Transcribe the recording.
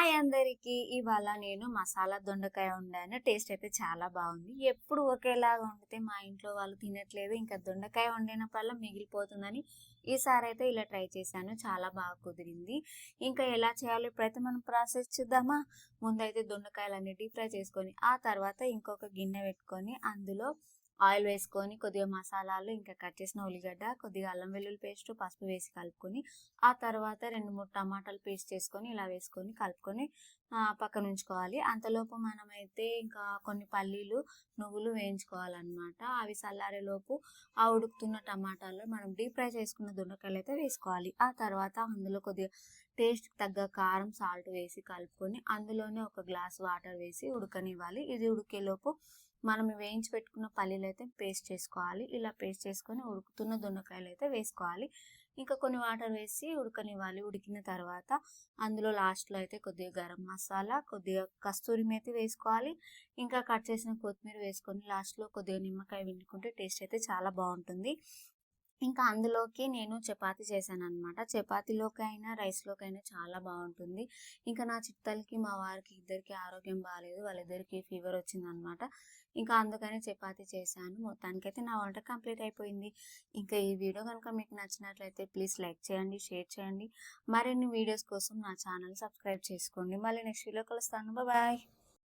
Hi అందరికి. ఇవాళ నేను మసాలా దొండకాయ వండాను. టేస్ట్ అయితే చాలా బాగుంది. ఎప్పుడు ఒకేలాగా వండితే మా ఇంట్లో వాళ్ళు తినట్లేదు. ఇంకా దొండకాయ వండినప్పుడల్లా మిగిలిపోతుందని ఈసారి అయితే ఇలా ట్రై చేశాను. చాలా బాగా కుదిరింది. ఇంకా ఎలా చేయాలో ఇప్పుడైతే మనం ప్రాసెస్ చూద్దామా. ముందైతే దొండకాయలన్నీ డీప్ ఫ్రై చేసుకొని ఆ తర్వాత ఇంకొక గిన్నె పెట్టుకొని అందులో ఆయిల్ వేసుకొని కొద్దిగా మసాలాలు, ఇంకా కట్ చేసిన ఉల్లిగడ్డ, కొద్దిగా అల్లం వెల్లుల్లి పేస్ట్, పసుపు వేసి కలుపుకొని ఆ తర్వాత 2-3 టమాటాలు పేస్ట్ చేసుకొని ఇలా వేసుకొని కలుపుకొని పక్కన ఉంచుకోవాలి. అంతలోపు మనమైతే ఇంకా కొన్ని పల్లీలు, నువ్వులు వేయించుకోవాలన్నమాట. అవి చల్లారేలోపు ఆ ఉడుకుతున్న టమాటాలు మనం డీప్ ఫ్రై చేసుకున్న దొండకాయలు అయితే వేసుకోవాలి. ఆ తర్వాత అందులో కొద్దిగా టేస్ట్ తగ్గ కారం, సాల్ట్ వేసి కలుపుకొని అందులోనే ఒక గ్లాస్ వాటర్ వేసి ఉడకనివ్వాలి. ఇది ఉడికేలోపు మనం వేయించి పెట్టుకున్న పల్లీలు అయితే పేస్ట్ చేసుకోవాలి. ఇలా పేస్ట్ చేసుకొని ఉడుకుతున్న దొండకాయలు అయితే వేసుకోవాలి. ఇంకా కొన్ని వాటర్ వేసి ఉడకనివ్వాలి. ఉడికిన తర్వాత అందులో లాస్ట్లో అయితే కొద్దిగా గరం మసాలా, కొద్దిగా కస్తూరి మేతి వేసుకోవాలి. ఇంకా కట్ చేసిన కొత్తిమీర వేసుకొని లాస్ట్లో కొద్దిగా నిమ్మకాయ పిండుకుంటే టేస్ట్ అయితే చాలా బాగుంటుంది. ఇంకా అందులోకి నేను చపాతీ చేశాను అనమాట. చపాతీలోకి అయినా రైస్లోకి అయినా చాలా బాగుంటుంది. ఇంకా నా చిట్టలకి మా వారికి ఇద్దరికి ఆరోగ్యం బాగాలేదు, వాళ్ళిద్దరికి ఫీవర్ వచ్చిందనమాట. ఇంకా అందుకని చపాతీ చేశాను. మొత్తానికైతే నా వంట కంప్లీట్ అయిపోయింది. ఇంకా ఈ వీడియో కనుక మీకు నచ్చినట్లయితే ప్లీజ్ లైక్ చేయండి, షేర్ చేయండి. మరిన్ని వీడియోస్ కోసం నా ఛానల్ సబ్స్క్రైబ్ చేసుకోండి. మళ్ళీ నెక్స్ట్ వీడియో కలుస్తాను. బాయ్.